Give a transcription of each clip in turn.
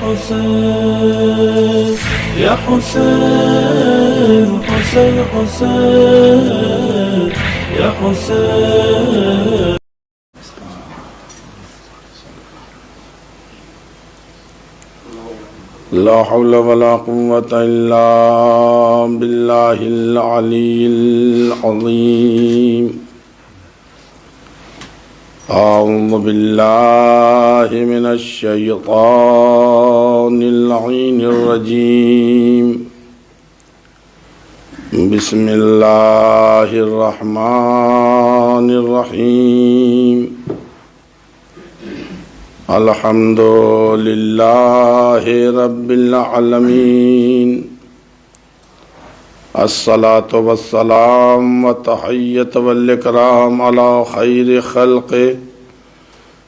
حسين يا حسين حسين حسين يا حسين. لا حول ولا قوة إلا بالله العلي العظيم. أعوذ بالله من الشيطان اللعين الرجيم. بسم الله الرحمن الرحيم. الحمد لله رب العالمين. الصلاة والسلام والتحية والإكرام على خير خلقه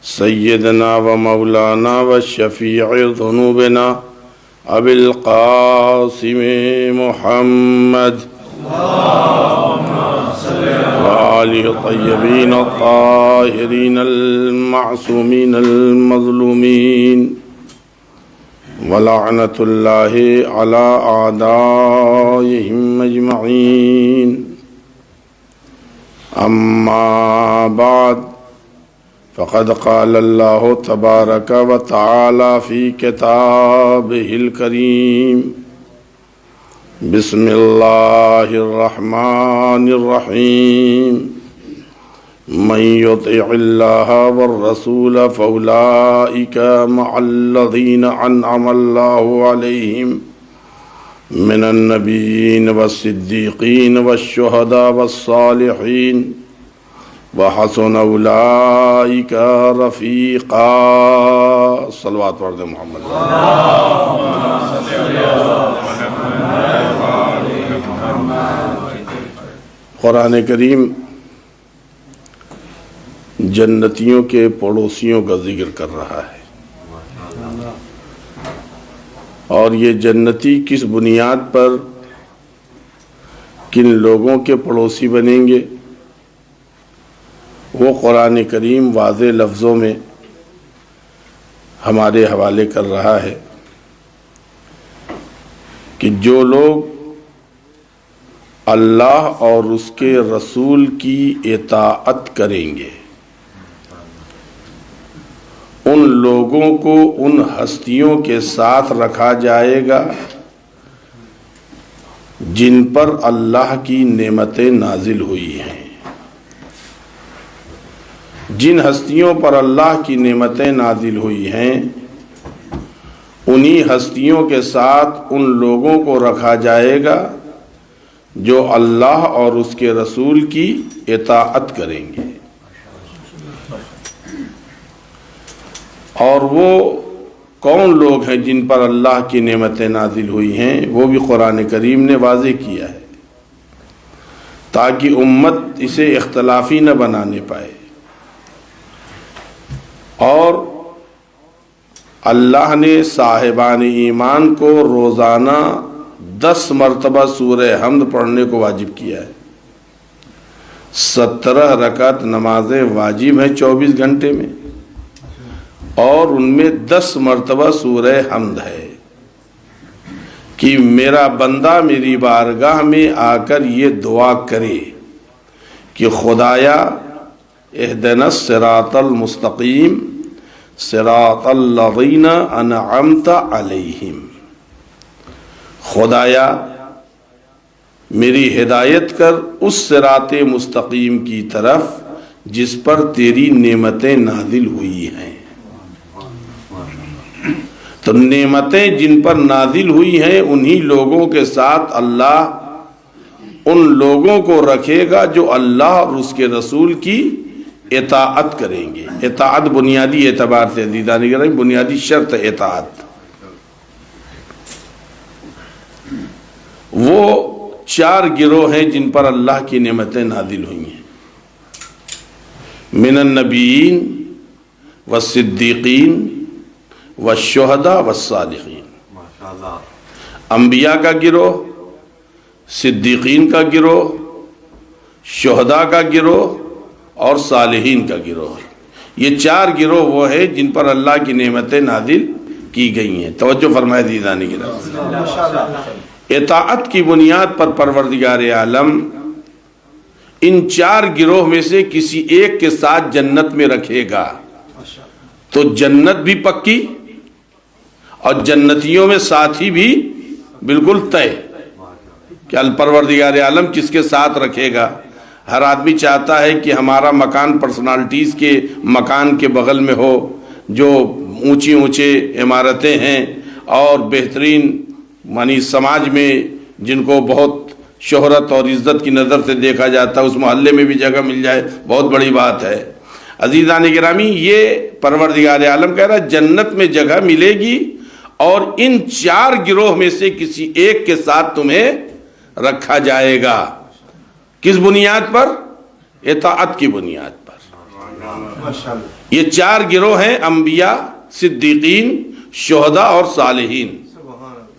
سيدنا ومولانا والشفيع ذنوبنا أبي القاسم محمد وآله الطيبين الطاهرين المعصومين المظلومين ولعنة الله على أعدائهم أجمعين. أما بعد فقد قال الله تبارك وتعالى في كتابه الكريم. بسم الله الرحمن الرحيم. من يطع الله والرسول فأولئك مع الذين أنعم الله عليهم من النبيين والصديقين والشهداء والصالحين وحسن أولئك رفيقا. صلوات ورد محمد. قرآن کریم جنتیوں کے پڑوسیوں کا ذکر کر رہا ہے، اور یہ جنتی کس بنیاد پر کن لوگوں کے پڑوسی بنیں گے وہ قرآن کریم واضح لفظوں میں ہمارے حوالے کر رہا ہے کہ جو لوگ اللہ اور اس کے رسول کی اطاعت کریں گے ان لوگوں کو ان ہستیوں کے ساتھ رکھا جائے گا جن پر اللہ کی نعمتیں نازل ہوئی ہیں. جن ہستیوں پر اللہ کی نعمتیں نازل ہوئی ہیں انہی ہستیوں کے ساتھ ان لوگوں کو رکھا جائے گا جو اللہ اور اس کے رسول کی اطاعت کریں گے. اور وہ کون لوگ ہیں جن پر اللہ کی نعمتیں نازل ہوئی ہیں وہ بھی قرآن کریم نے واضح کیا ہے تاکہ امت اسے اختلافی نہ بنانے پائے. اور اللہ نے صاحبان ایمان کو روزانہ 10 مرتبہ سورہ حمد پڑھنے کو واجب کیا ہے. 17 رکعت نمازیں واجب ہیں 24 گھنٹے میں، اور ان میں 10 مرتبہ سورہ حمد ہے کہ میرا بندہ میری بارگاہ میں آ کر یہ دعا کرے کہ خدایا اہدنا الصراط المستقیم صراط الذین انعمت علیہم. خدایا میری ہدایت کر اس صراط مستقیم کی طرف جس پر تیری نعمتیں نازل ہوئی ہیں. تو نعمتیں جن پر نازل ہوئی ہیں انہی لوگوں کے ساتھ اللہ ان لوگوں کو رکھے گا جو اللہ اور اس کے رسول کی اطاعت کریں گے. اطاعت بنیادی اعتبار سے عزیزان گرامی بنیادی شرط اطاعت. وہ 4 گروہ ہیں جن پر اللہ کی نعمتیں نازل ہوئی ہیں. من النبیین والصدیقین والشہداء والصالحین. انبیاء کا گروہ، صدیقین کا گروہ، شہداء کا گروہ اور صالحین کا گروہ. یہ 4 گروہ وہ ہیں جن پر اللہ کی نعمتیں نازل کی گئی ہیں۔ توجہ فرمائے عزیزان گرامی، اطاعت کی بنیاد پر پروردگار عالم ان 4 گروہ میں سے کسی ایک کے ساتھ جنت میں رکھے گا تو جنت بھی پکی اور جنتیوں میں ساتھی بھی بالکل طے کہ الپروردگار عالم کس کے ساتھ رکھے گا۔ ہر آدمی چاہتا ہے کہ ہمارا مکان پرسنالٹیز کے مکان کے بغل میں ہو، جو اونچی اونچے عمارتیں ہیں اور بہترین معنی سماج میں جن کو بہت شہرت اور عزت کی نظر سے دیکھا جاتا ہے اس محلے میں بھی جگہ مل جائے، بہت بڑی بات ہے۔ عزیزان گرامی، یہ پروردگار عالم کہہ رہا ہے جنت میں جگہ ملے گی اور ان 4 گروہ میں سے کسی ایک کے ساتھ تمہیں رکھا جائے گا۔ کس بنیاد پر؟ اطاعت کی بنیاد پر۔ یہ 4 گروہ ہیں، انبیاء، صدیقین، شہداء اور صالحین۔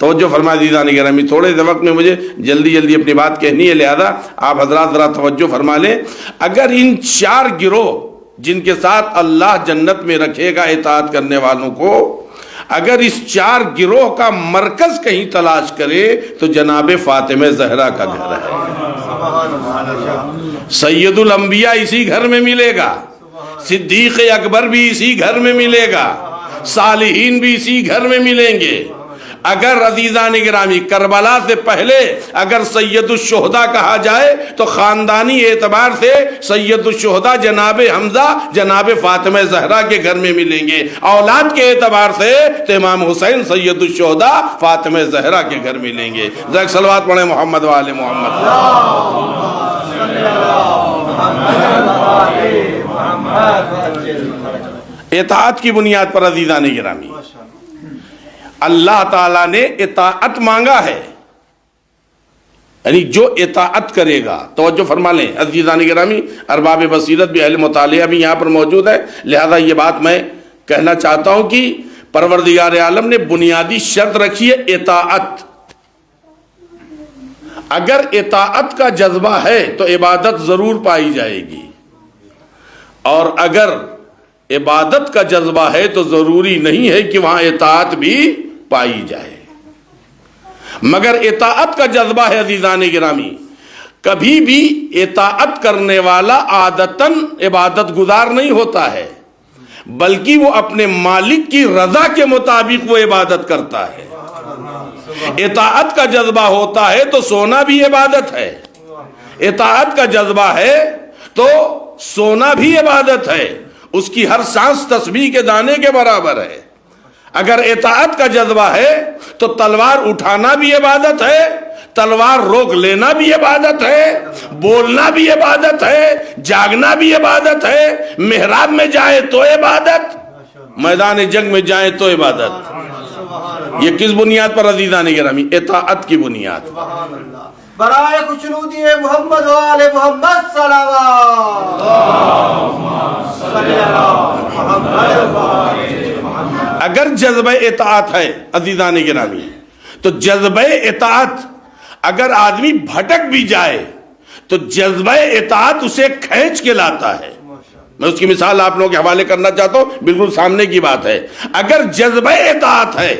توجہ فرمائے عزیزان گرامی، تھوڑے سے وقت میں مجھے جلدی اپنی بات کہنی ہے، لہذا آپ حضرات ذرا توجہ فرما لیں۔ اگر ان 4 گروہ جن کے ساتھ اللہ جنت میں رکھے گا اطاعت کرنے والوں کو، اگر اس 4 گروہ کا مرکز کہیں تلاش کرے تو جناب فاطمہ زہرا کا گھر ہے۔ سید الانبیاء اسی گھر میں ملے گا، صدیق اکبر بھی اسی گھر میں ملے گا، صالحین بھی اسی گھر میں ملیں گے۔ اگر عزیزان گرامی کربلا سے پہلے اگر سید الشہداء کہا جائے تو خاندانی اعتبار سے سید الشہداء جناب حمزہ جناب فاطمہ زہرا کے گھر میں ملیں گے، اولاد کے اعتبار سے تو امام حسین سید الشہداء فاطمہ زہرا کے گھر ملیں گے۔ ذرا صلوات پڑھیں محمد و آل محمد۔ اطاعت کی بنیاد پر عزیزان گرامی اللہ تعالیٰ نے اطاعت مانگا ہے، یعنی جو اطاعت کرے گا۔ توجہ فرما لیں عزیزان گرامی، ارباب بصیرت بھی، اہل مطالعہ بھی یہاں پر موجود ہے، لہذا یہ بات میں کہنا چاہتا ہوں کہ پروردگار عالم نے بنیادی شرط رکھی ہے اطاعت۔ اگر اطاعت کا جذبہ ہے تو عبادت ضرور پائی جائے گی، اور اگر عبادت کا جذبہ ہے تو ضروری نہیں ہے کہ وہاں اطاعت بھی پائی جائے۔ مگر اطاعت کا جذبہ ہے عزیزان گرامی، کبھی بھی اطاعت کرنے والا عادتاً عبادت گزار نہیں ہوتا ہے، بلکہ وہ اپنے مالک کی رضا کے مطابق وہ عبادت کرتا ہے۔ اطاعت کا جذبہ ہوتا ہے تو سونا بھی عبادت ہے، اطاعت کا جذبہ ہے تو سونا بھی عبادت ہے، اس کی ہر سانس تسبیح کے دانے کے برابر ہے۔ اگر اطاعت کا جذبہ ہے تو تلوار اٹھانا بھی عبادت ہے، تلوار روک لینا بھی عبادت ہے، بولنا بھی عبادت ہے، جاگنا بھی عبادت ہے، محراب میں جائے تو عبادت، میدان جنگ میں جائے تو عبادت۔ یہ کس بنیاد پر عزیزان گرامی؟ اطاعت کی بنیاد۔ برائے خوشنودی محمد و آل محمد صلوات۔ اگر جذبہ اطاعت ہے عزیزان گرامی تو جذبہ اطاعت، اگر آدمی بھٹک بھی جائے تو جذبہ اطاعت اسے کھینچ کے لاتا ہے۔ میں اس کی مثال آپ لوگوں کے حوالے کرنا چاہتا ہوں، بالکل سامنے کی بات ہے۔ اگر جذبہ اطاعت ہے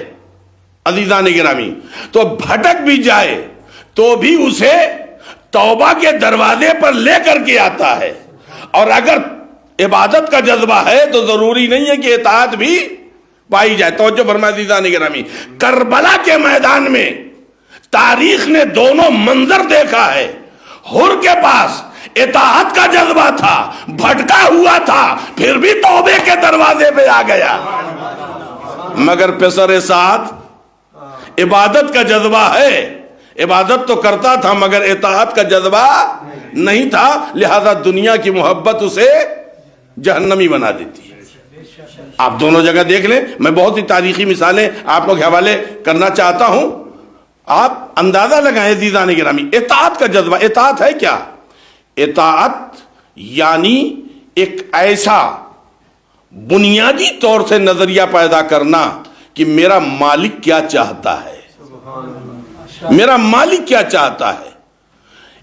عزیزان گرامی تو بھٹک بھی جائے تو بھی اسے توبہ کے دروازے پر لے کر کے آتا ہے، اور اگر عبادت کا جذبہ ہے تو ضروری نہیں ہے کہ اطاعت بھی پائی جائے۔ توجہ فرمائے عزیزان گرامی، کربلا کے میدان میں تاریخ نے دونوں منظر دیکھا ہے۔ حر کے پاس اطاعت کا جذبہ تھا، بھٹکا ہوا تھا، پھر بھی توبے کے دروازے پہ آ گیا، مگر پسر ساتھ عبادت کا جذبہ ہے، عبادت تو کرتا تھا مگر اطاعت کا جذبہ نہیں تھا، لہذا دنیا کی محبت اسے جہنمی بنا دیتی ہے۔ آپ دونوں جگہ دیکھ لیں، میں بہت سی تاریخی مثالیں آپ لوگ حوالے کرنا چاہتا ہوں، آپ اندازہ لگائیں عزیزان گرامی۔ اطاعت کا جذبہ، اطاعت ہے کیا؟ اطاعت یعنی ایک ایسا بنیادی طور سے نظریہ پیدا کرنا کہ میرا مالک کیا چاہتا ہے، میرا مالک کیا چاہتا ہے۔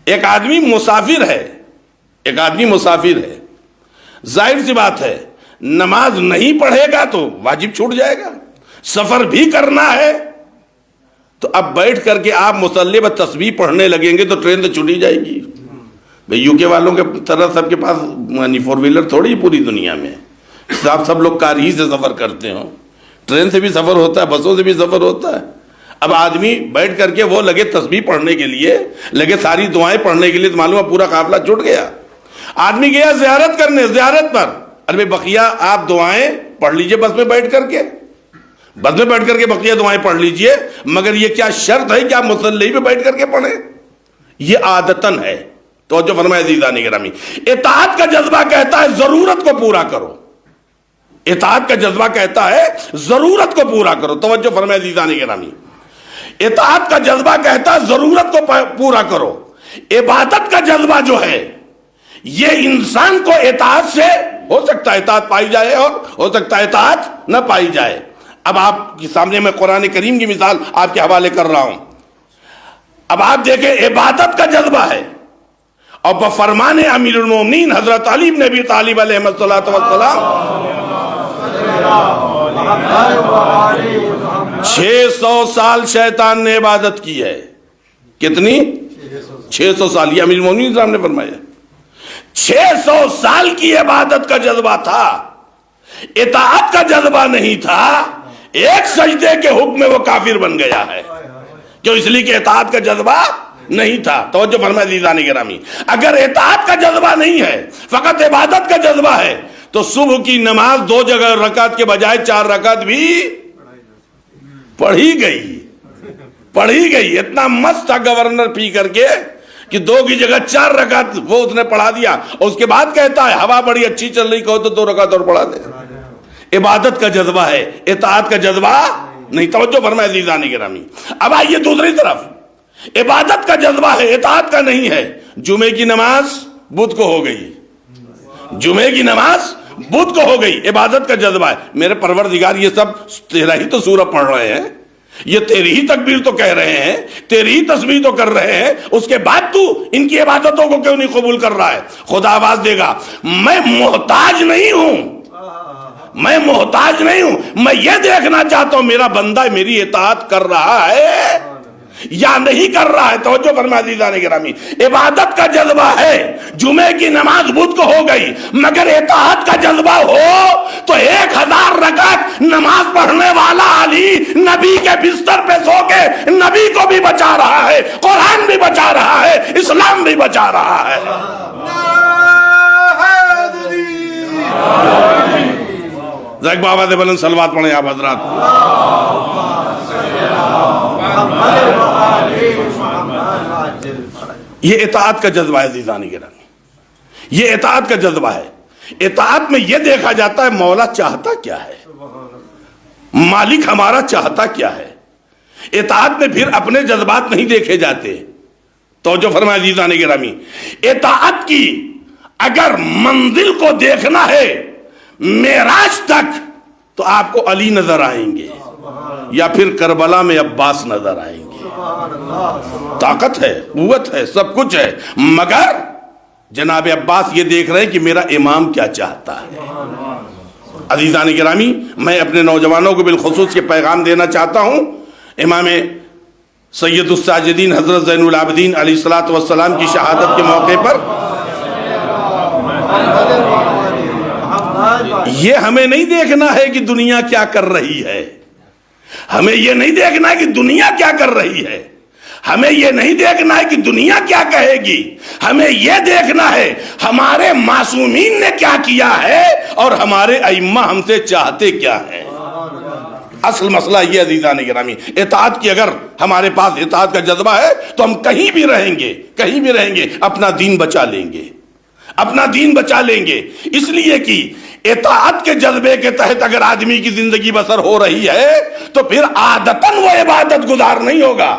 ایک آدمی مسافر ہے، ایک آدمی مسافر ہے، ظاہر سی بات ہے نماز نہیں پڑھے گا تو واجب چھوٹ جائے گا، سفر بھی کرنا ہے تو اب بیٹھ کر کے آپ مصلی پر تسبیح پڑھنے لگیں گے تو ٹرین تو چھوٹی جائے گی. بھئی یو کے والوں کے طرح سب کے پاس فور ویلر تھوڑی پوری دنیا میں سب لوگ کار ہی سے سفر کرتے ہوں. ٹرین سے بھی سفر ہوتا ہے, بسوں سے بھی سفر ہوتا ہے. اب آدمی بیٹھ کر کے وہ لگے تسبیح پڑھنے کے لیے, لگے ساری دعائیں پڑھنے کے لیے, تو معلوم ہے پورا قافلہ چھوٹ گیا. آدمی گیا زیارت کرنے, زیارت پر ارے بقیہ آپ دعائیں پڑھ لیجئے بس میں بیٹھ کر کے, بس میں بیٹھ کر کے بقیہ دعائیں پڑھ لیجئے, مگر یہ کیا شرط ہے کہ آپ مصلی پہ بیٹھ کر کے پڑھیں؟ یہ عادتاً ہے. توجہ فرمائے عزیزان گرامی, اطاعت کا جذبہ کہتا ہے ضرورت کو پورا کرو. اطاعت کا جذبہ کہتا ہے ضرورت کو پورا کرو. توجہ فرمائے عزیزان گرامی, اطاعت کا جذبہ کہتا ہے ضرورت کو پورا کرو. عبادت کا جذبہ جو ہے یہ انسان کو اطاعت سے ہو سکتا ہے اطاعت پائی جائے اور ہو سکتا ہے اطاعت نہ پائی جائے. اب آپ کے سامنے میں قرآن کریم کی مثال آپ کے حوالے کر رہا ہوں. اب آپ دیکھیں عبادت کا جذبہ ہے اور بفرمان امیر المومنین حضرت علی بن ابی طالب علیہ السلام 600 سال شیطان نے عبادت کی ہے. کتنی؟ 600 سال. یہ امیر المومنین صاحب نے فرمایا 600 سال کی عبادت کا جذبہ تھا, اطاعت کا جذبہ نہیں تھا. ایک سجدے کے حکم میں وہ کافر بن گیا ہے, کیوں؟ اس لیے کہ اطاعت کا جذبہ نہیں تھا. توجہ فرمائے عزیزان گرامی, اگر اطاعت کا جذبہ نہیں ہے, فقط عبادت کا جذبہ ہے, تو صبح کی نماز 2 جگہ رکعت کے بجائے 4 رکعت بھی پڑھی گئی. اتنا مست تھا گورنر پی کر کے کہ 2 کی جگہ 4 رکعت وہ اس نے پڑھا دیا, اور اس کے بعد کہتا ہے ہوا بڑی اچھی چل رہی, کہو تو 2 رکعت اور پڑھا دے. عبادت کا جذبہ ہے, اطاعت کا جذبہ نہیں. توجہ فرمائے عزیزان گرامی. اب آئیے دوسری طرف, عبادت کا جذبہ ہے, اطاعت کا نہیں ہے. جمعے کی نماز بدھ کو ہو گئی, جمعے کی نماز بدھ کو ہو گئی, عبادت کا جذبہ ہے. میرے پروردگار یہ سب تیرا ہی تو سورہ پڑھ رہے ہیں, یہ تیری ہی تکبیر تو کہہ رہے ہیں, تیری ہی تسبیح تو کر رہے ہیں, اس کے بعد تو ان کی عبادتوں کو کیوں نہیں قبول کر رہا ہے؟ خدا آواز دے گا, میں محتاج نہیں ہوں, میں محتاج نہیں ہوں. میں یہ دیکھنا چاہتا ہوں میرا بندہ میری اطاعت کر رہا ہے یا نہیں کر رہا ہے. توجہ فرمائے عزیزان گرامی, عبادت کا جذبہ ہے, جمعے کی نماز بدھ کو ہو گئی, مگر اطاعت کا جذبہ ہو تو 1000 رکعت نماز پڑھنے والا علی نبی کے بستر پہ سو کے نبی کو بھی بچا رہا ہے, قرآن بھی بچا رہا ہے, اسلام بھی بچا رہا ہے. ذیک بابا دے بلند صلوات پڑھیں آپ حضرات. یہ اطاعت کا جذبہ ہے عزیزان گرامی, یہ اطاعت کا جذبہ ہے. اطاعت میں یہ دیکھا جاتا ہے مولا چاہتا کیا ہے, مالک ہمارا چاہتا کیا ہے. اطاعت میں پھر اپنے جذبات نہیں دیکھے جاتے. توجہ فرمائے عزیزان گرامی, اطاعت کی اگر منزل کو دیکھنا ہے معراج تک تو آپ کو علی نظر آئیں گے یا پھر کربلا میں عباس نظر آئیں گے. طاقت ہے, قوت ہے, سب کچھ ہے, مگر جناب عباس یہ دیکھ رہے ہیں کہ میرا امام کیا چاہتا ہے. عزیزان گرامی, میں اپنے نوجوانوں کو بالخصوص یہ پیغام دینا چاہتا ہوں. امام سید الساجدین حضرت زین العابدین علیہ السلام کی شہادت کے موقع پر یہ ہمیں نہیں دیکھنا ہے کہ دنیا کیا کر رہی ہے, ہمیں یہ نہیں دیکھنا ہے کہ دنیا کیا کر رہی ہے, ہمیں یہ نہیں دیکھنا ہے کہ دنیا کیا کہے گی, ہمیں یہ دیکھنا ہے ہمارے معصومین نے کیا کیا ہے اور ہمارے ائمہ ہم سے چاہتے کیا ہیں. اصل مسئلہ یہ عزیزان گرامی, اطاعت کی اگر ہمارے پاس اطاعت کا جذبہ ہے تو ہم کہیں بھی رہیں گے, کہیں بھی رہیں گے, اپنا دین بچا لیں گے, اپنا دین بچا لیں گے. اس لیے کہ اطاعت کے جذبے کے تحت اگر آدمی کی زندگی بسر ہو رہی ہے تو پھر عادتاً وہ عبادت گزار نہیں ہوگا,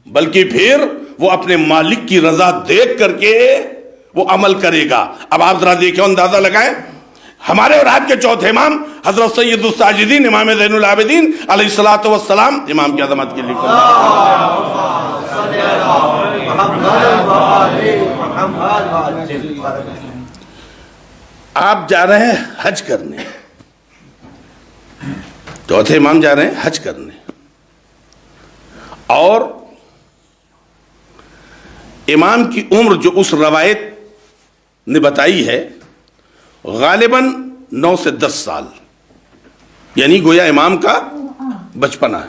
بلکہ پھر وہ اپنے مالک کی رضا دیکھ کر کے وہ عمل کرے گا. اب آپ ذرا دیکھیں, اندازہ لگائیں, ہمارے اور آپ کے چوتھے امام حضرت سید الساجدین امام زین العابدین علیہ السلام امام کی عظمت کے لیے آپ جا رہے ہیں حج کرنے, چوتھے امام جا رہے ہیں حج کرنے، اور امام کی عمر جو اس روایت نے بتائی ہے غالباً 9 سے 10 سال، یعنی گویا امام کا بچپنا ہے۔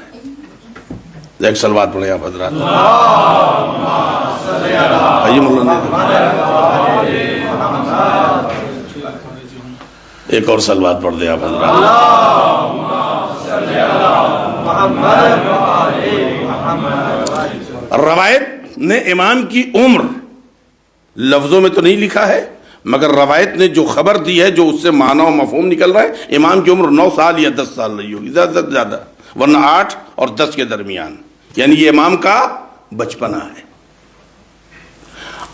ایک صلوات پڑھیں آپ حضرات۔ ایک اور صلوات پڑھ دیں آپ حضرات۔ روایت نے امام کی عمر لفظوں میں تو نہیں لکھا ہے، مگر روایت نے جو خبر دی ہے، جو اس سے معنی و مفہوم نکل رہا ہے، امام کی عمر 9 سال یا 10 سال رہی ہوگی، زیادہ سے زیادہ، ورنہ 8 اور 10 کے درمیان، یعنی یہ امام کا بچپنا ہے۔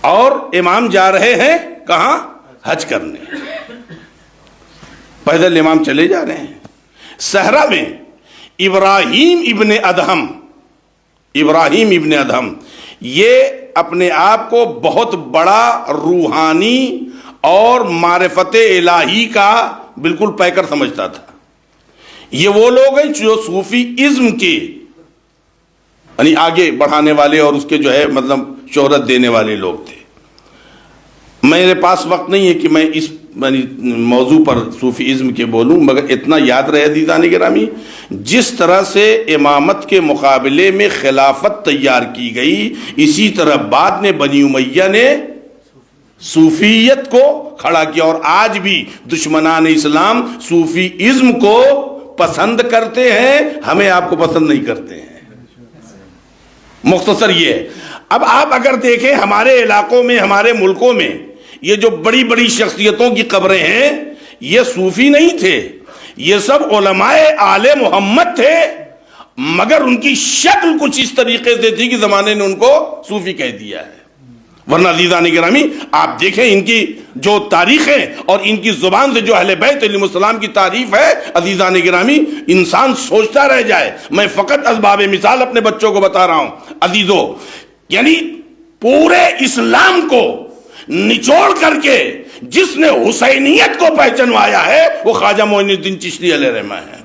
اور امام جا رہے ہیں کہاں؟ حج کرنے۔ پیدل امام چلے جا رہے ہیں۔ صحرا میں ابراہیم ابن ادہم یہ اپنے آپ کو بہت بڑا روحانی اور معرفت الہی کا بالکل پیکر سمجھتا تھا۔ یہ وہ لوگ ہیں جو صوفی ازم کے یعنی آگے بڑھانے والے اور اس کے جو ہے مطلب شہرت دینے والے لوگ تھے۔ میرے پاس وقت نہیں ہے کہ میں اس موضوع پر صوفی ازم کے بولوں، مگر اتنا یاد رہے عزیزان گرامی، جس طرح سے امامت کے مقابلے میں خلافت تیار کی گئی، اسی طرح بعد میں بنی امیہ نے صوفیت کو کھڑا کیا، اور آج بھی دشمنان اسلام صوفی ازم کو پسند کرتے ہیں، ہمیں آپ کو پسند نہیں کرتے ہیں۔ مختصر یہ ہے۔ اب آپ اگر دیکھیں ہمارے علاقوں میں، ہمارے ملکوں میں یہ جو بڑی بڑی شخصیتوں کی قبریں ہیں، یہ صوفی نہیں تھے، یہ سب علماء آل محمد تھے، مگر ان کی شکل کچھ اس طریقے سے تھی کہ زمانے نے ان کو صوفی کہہ دیا ہے۔ ورنہ عزیزان گرامی آپ دیکھیں ان کی جو تاریخیں اور ان کی زبان سے جو اہل بیت علیہ السلام کی تعریف ہے، عزیزان گرامی انسان سوچتا رہ جائے۔ میں فقط اسباب مثال اپنے بچوں کو بتا رہا ہوں عزیزو، یعنی پورے اسلام کو نچوڑ کر کے جس نے حسینیت کو پہچنوایا ہے وہ خواجہ معین الدین چشتی علیہ رحمہ ہے۔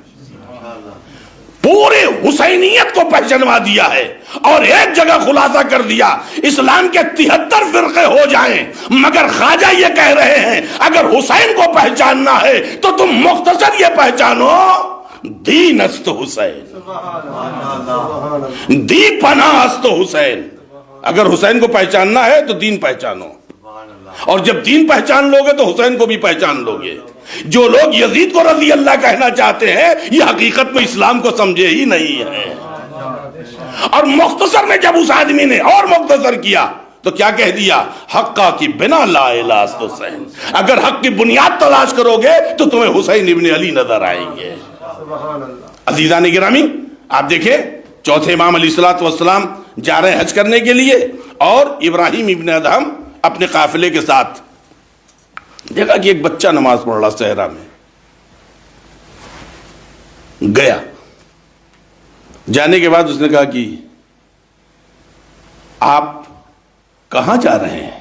پورے حسینیت کو پہچنوا دیا ہے، اور ایک جگہ خلاصہ کر دیا، اسلام کے 73 فرقے ہو جائیں مگر خواجہ یہ کہہ رہے ہیں اگر حسین کو پہچاننا ہے تو تم مختصر یہ پہچانو، دین است حسین، دی پناہ است حسین۔ اگر حسین کو پہچاننا ہے تو دین پہچانو، اور جب دین پہچان لوگے تو حسین کو بھی پہچان لوگے۔ جو لوگ یزید کو رضی اللہ کہنا چاہتے ہیں یہ حقیقت میں اسلام کو سمجھے ہی نہیں ہے۔ اور مختصر میں جب اس آدمی نے اور مختصر کیا تو کیا کہہ دیا؟ حقا کی بنا لا الہ الا حسین، اگر حق کی بنیاد تلاش کرو گے تو تمہیں حسین ابن علی نظر آئیں گے۔ عزیزان گرامی آپ دیکھیں چوتھے امام علیہ السلام جا رہے ہیں حج کرنے کے لیے، اور ابراہیم ابن ادہم اپنے قافلے کے ساتھ دیکھا کہ ایک بچہ نماز پڑھ رہا صحرا میں، گیا، جانے کے بعد اس نے کہا کہ آپ کہاں جا رہے ہیں؟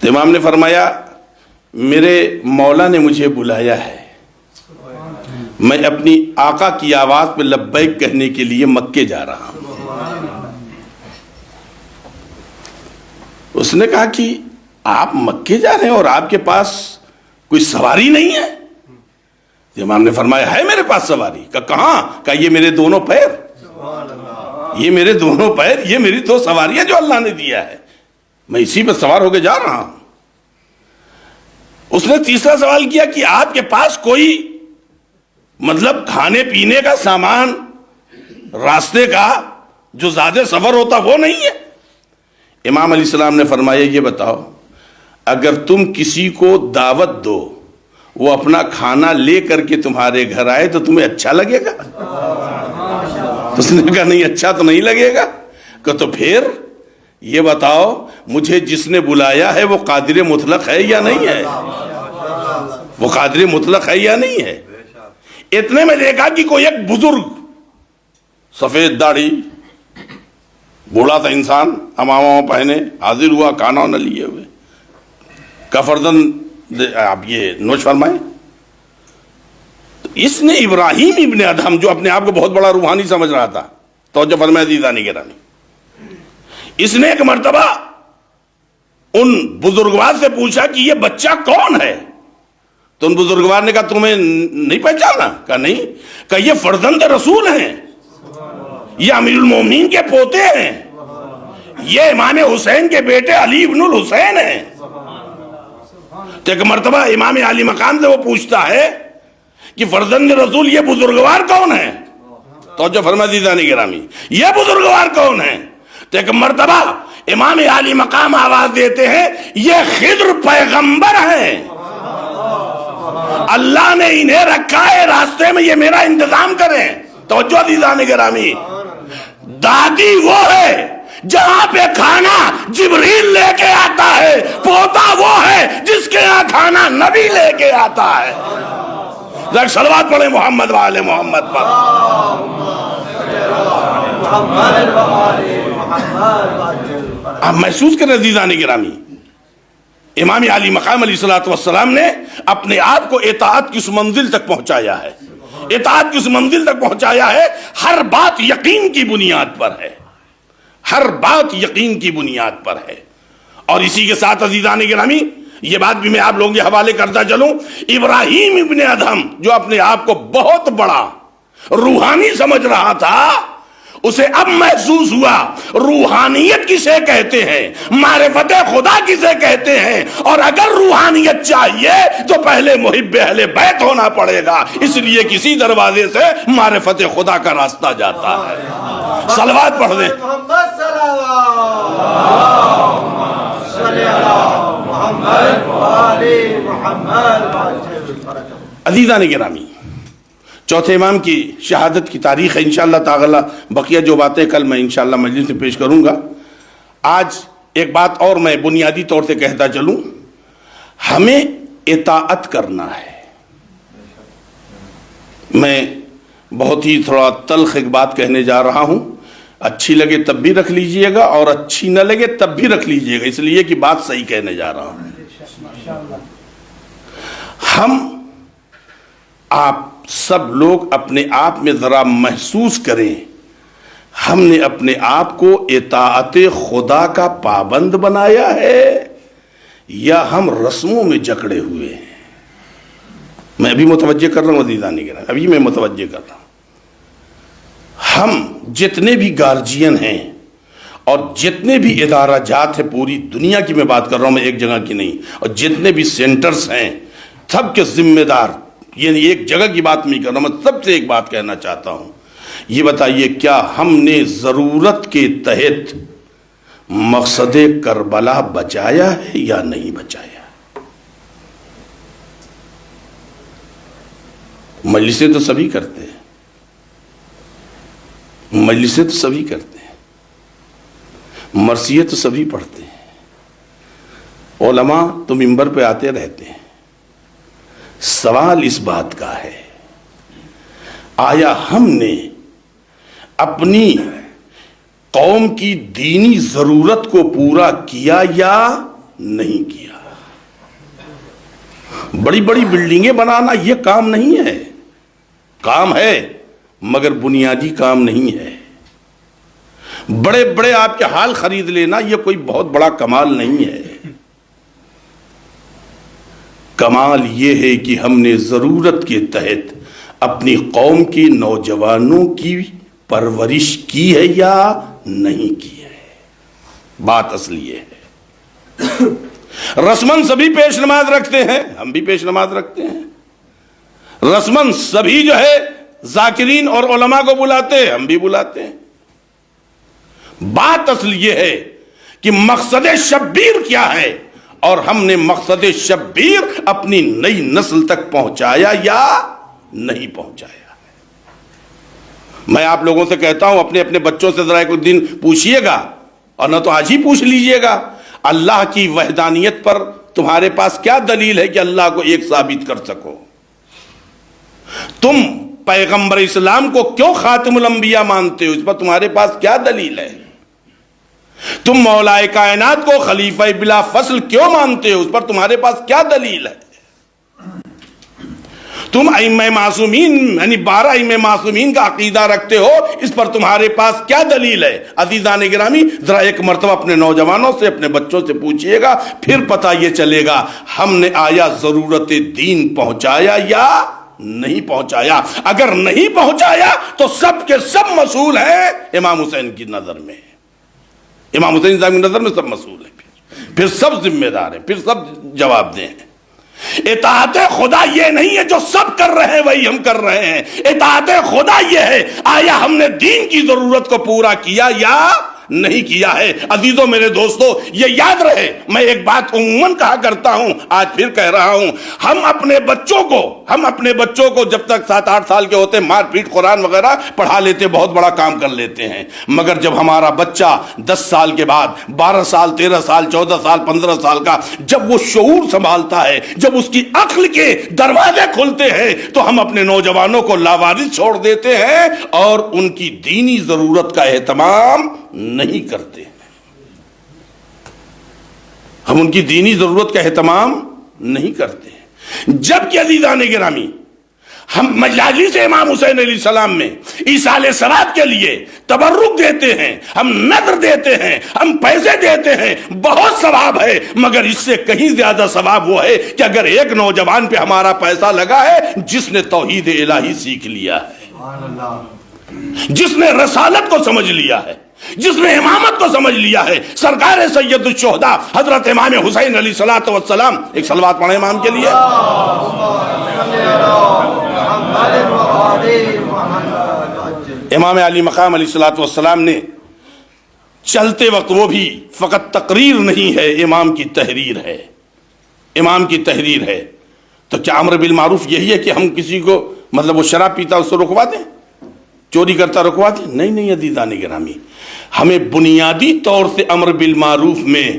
تو امام نے فرمایا میرے مولا نے مجھے بلایا ہے، میں اپنی آقا کی آواز پہ لبیک کہنے کے لیے مکے جا رہا ہوں۔ اس نے کہا کہ آپ مکے جا رہے ہیں اور آپ کے پاس کوئی سواری نہیں ہے؟ امام نے فرمایا ہے میرے پاس سواری۔ کہاں؟ کہا یہ میرے دونوں پیر، یہ میرے دونوں پیر، یہ میری 2 سواریاں جو اللہ نے دیا ہے، میں اسی پہ سوار ہو کے جا رہا ہوں۔ اس نے تیسرا سوال کیا کہ آپ کے پاس کوئی مطلب کھانے پینے کا سامان، راستے کا جو زیادہ سفر ہوتا وہ نہیں ہے؟ امام علیہ السلام نے فرمایا یہ بتاؤ اگر تم کسی کو دعوت دو وہ اپنا کھانا لے کر کے تمہارے گھر آئے تو تمہیں اچھا لگے گا؟ اس نے کہا نہیں اچھا تو نہیں لگے گا۔ کہ تو پھر یہ بتاؤ مجھے جس نے بلایا ہے وہ قادر مطلق ہے یا نہیں ہے؟ وہ قادر مطلق ہے یا نہیں ہے؟ اتنے میں دیکھا کہ کوئی ایک بزرگ سفید داڑھی بوڑھا تھا انسان، امامہ پہنے حاضر ہوا، کھانا نہ لیے ہوئے، کفردن آپ یہ نوش فرمائیں۔ اس نے ابراہیم ابن ادہم جو اپنے آپ کو بہت بڑا روحانی سمجھ رہا تھا، توجہ فرمائے عزیزان گرامی، اس نے ایک مرتبہ ان بزرگوار سے پوچھا کہ یہ بچہ کون ہے؟ تو ان بزرگوار نے کہا تمہیں نہیں پہچانا؟ کہا نہیں۔ کہا یہ فرزند رسول ہیں، یہ امیر المومنین کے پوتے ہیں، یہ امام حسین کے بیٹے علی ابن الحسین ہیں۔ تو ایک مرتبہ امام علی مقام سے وہ پوچھتا ہے کہ فرزند رسول یہ بزرگوار کون ہے؟ توجہ فرمائے عزیزان گرامی، یہ بزرگوار کون ہے؟ تو ایک مرتبہ امام علی مقام آواز دیتے ہیں یہ خضر پیغمبر ہیں، اللہ نے انہیں رکھا ہے راستے میں، یہ میرا انتظام کریں۔ توجہ عزیزان گرامی، دادی وہ ہے جہاں پہ کھانا جبریل لے کے آتا ہے، پوتا وہ ہے جس کے یہاں کھانا نبی لے کے آتا ہے۔ ذرا صلوات پڑھیں محمد وآل محمد پر۔ آپ محسوس کریں عزیزان گرامی، امام علی مقام علیہ السلام نے اپنے آپ کو اطاعت کی اس منزل تک پہنچایا ہے، اطاعت کی اس منزل تک پہنچایا ہے، ہر بات یقین کی بنیاد پر ہے، ہر بات یقین کی بنیاد پر ہے۔ اور اسی کے ساتھ عزیزان گرامی یہ بات بھی میں آپ لوگوں کے حوالے کرتا چلوں، ابراہیم ابن ادہم جو اپنے آپ کو بہت بڑا روحانی سمجھ رہا تھا، اسے اب محسوس ہوا روحانیت کسے کہتے ہیں، معرفت خدا کسے کہتے ہیں، اور اگر روحانیت چاہیے تو پہلے محب اہل بیت ہونا پڑے گا، اس لیے کسی دروازے سے معرفت خدا کا راستہ جاتا ہے۔ صلوات پڑھ دیں۔ عزیزان گرامی، چوتھے امام کی شہادت کی تاریخ ہے، انشاءاللہ تعالی بقیہ جو باتیں کل میں انشاءاللہ مجلس میں پیش کروں گا۔ آج ایک بات اور میں بنیادی طور سے کہتا چلوں، ہمیں اطاعت کرنا ہے۔ میں بہت ہی تھوڑا تلخ ایک بات کہنے جا رہا ہوں، اچھی لگے تب بھی رکھ لیجئے گا اور اچھی نہ لگے تب بھی رکھ لیجئے گا، اس لیے کہ بات صحیح کہنے جا رہا ہوں۔ ہم آپ سب لوگ اپنے آپ میں ذرا محسوس کریں، ہم نے اپنے آپ کو اطاعت خدا کا پابند بنایا ہے یا ہم رسموں میں جکڑے ہوئے ہیں؟ میں ابھی متوجہ کر رہا ہوں عزیزان گرامی، ابھی میں متوجہ کر رہا ہوں۔ ہم جتنے بھی گارجین ہیں اور جتنے بھی ادارہ جات ہیں، پوری دنیا کی میں بات کر رہا ہوں، میں ایک جگہ کی نہیں، اور جتنے بھی سینٹرز ہیں سب کے ذمہ دار، یعنی ایک جگہ کی بات نہیں کر رہا، میں سب سے ایک بات کہنا چاہتا ہوں، یہ بتائیے کیا ہم نے ضرورت کے تحت مقصد کربلا بچایا ہے یا نہیں بچایا؟ مجلسیں تو سبھی کرتے ہیں، مجلسیں تو سبھی کرتے ہیں، مرثیے تو سبھی پڑھتے ہیں، علماء تو منبر پہ آتے رہتے ہیں۔ سوال اس بات کا ہے، آیا ہم نے اپنی قوم کی دینی ضرورت کو پورا کیا یا نہیں کیا؟ بڑی بڑی بلڈنگیں بنانا یہ کام نہیں ہے، کام ہے مگر بنیادی کام نہیں ہے۔ بڑے بڑے آپ کے حال خرید لینا یہ کوئی بہت بڑا کمال نہیں ہے۔ کمال یہ ہے کہ ہم نے ضرورت کے تحت اپنی قوم کے نوجوانوں کی پرورش کی ہے یا نہیں کی ہے، بات اصلی یہ ہے۔ رسماً سبھی پیش نماز رکھتے ہیں، ہم بھی پیش نماز رکھتے ہیں، رسماً سبھی جو ہے ذاکرین اور علماء کو بلاتے ہیں، ہم بھی بلاتے ہیں۔ بات اصل یہ ہے کہ مقصد شبیر کیا ہے، اور ہم نے مقصد شبیر اپنی نئی نسل تک پہنچایا یا نہیں پہنچایا۔ میں آپ لوگوں سے کہتا ہوں اپنے اپنے بچوں سے ذرا ایک دن پوچھئے گا، اور نہ تو آج ہی پوچھ لیجئے گا، اللہ کی وحدانیت پر تمہارے پاس کیا دلیل ہے کہ اللہ کو ایک ثابت کر سکو؟ تم پیغمبر اسلام کو کیوں خاتم الانبیاء مانتے ہو؟ اس پر تمہارے پاس کیا دلیل ہے؟ تم مولا کائنات کو خلیفہ بلا فصل کیوں مانتے ہو؟ اس پر تمہارے پاس کیا دلیل ہے؟ تم ائمہ معصومین یعنی 12 ائمہ معصومین کا عقیدہ رکھتے ہو، اس پر تمہارے پاس کیا دلیل ہے؟ عزیزان گرامی ذرا ایک مرتبہ اپنے نوجوانوں سے، اپنے بچوں سے پوچھئے گا، پھر پتہ یہ چلے گا ہم نے آیا ضرورت دین پہنچایا یا نہیں پہنچایا۔ اگر نہیں پہنچایا تو سب کے سب مسئول ہیں امام حسین کی نظر میں، امام حسین صاحب کی نظر میں سب مسئول ہیں، پھر سب ذمہ دار ہیں، پھر سب جواب دیں۔ اطاعت خدا یہ نہیں ہے جو سب کر رہے ہیں وہی ہم کر رہے ہیں، اطاعت خدا یہ ہے آیا ہم نے دین کی ضرورت کو پورا کیا یا نہیں کیا ہے۔ عزیزوں میرے دوستو، یہ یاد رہے، میں ایک بات عموماً کہا کرتا ہوں، آج پھر کہہ رہا ہوں، ہم اپنے بچوں کو جب تک 7-8 سال کے ہوتے مار پیٹ قرآن وغیرہ پڑھا لیتے، بہت بڑا کام کر لیتے ہیں، مگر جب ہمارا بچہ 10 سال کے بعد 12 سال 13 سال 14 سال 15 سال کا جب وہ شعور سنبھالتا ہے، جب اس کی عقل کے دروازے کھلتے ہیں، تو ہم اپنے نوجوانوں کو لاوارث چھوڑ دیتے ہیں اور ان کی دینی ضرورت کا اہتمام نہیں کرتے، ہم ان کی دینی ضرورت کا اہتمام نہیں کرتے۔ جبکہ عزیزان گرامی، ہم مجالس امام حسین علیہ السلام میں ایصال ثواب کے لیے تبرک دیتے ہیں، ہم نذر دیتے ہیں، ہم پیسے دیتے ہیں، بہت ثواب ہے، مگر اس سے کہیں زیادہ ثواب وہ ہے کہ اگر ایک نوجوان پہ ہمارا پیسہ لگا ہے جس نے توحید الہی سیکھ لیا ہے، جس نے رسالت کو سمجھ لیا ہے، جس نے امامت کو سمجھ لیا ہے، سرکار سید الشہداء حضرت امام حسین علیہ السلام، ایک صلوات پڑھیں امام کے لیے۔ امام علی مقام علیہ السلام نے چلتے وقت، وہ بھی فقط تقریر نہیں ہے، امام کی تحریر ہے، امام کی تحریر ہے۔ تو کیا امر بالمعروف یہی ہے کہ ہم کسی کو مطلب وہ شراب پیتا اس کو رکوا دیں، چوری کرتا رکوا دیں؟ نہیں نہیں عزیزان گرامی، ہمیں بنیادی طور سے امر بالمعروف میں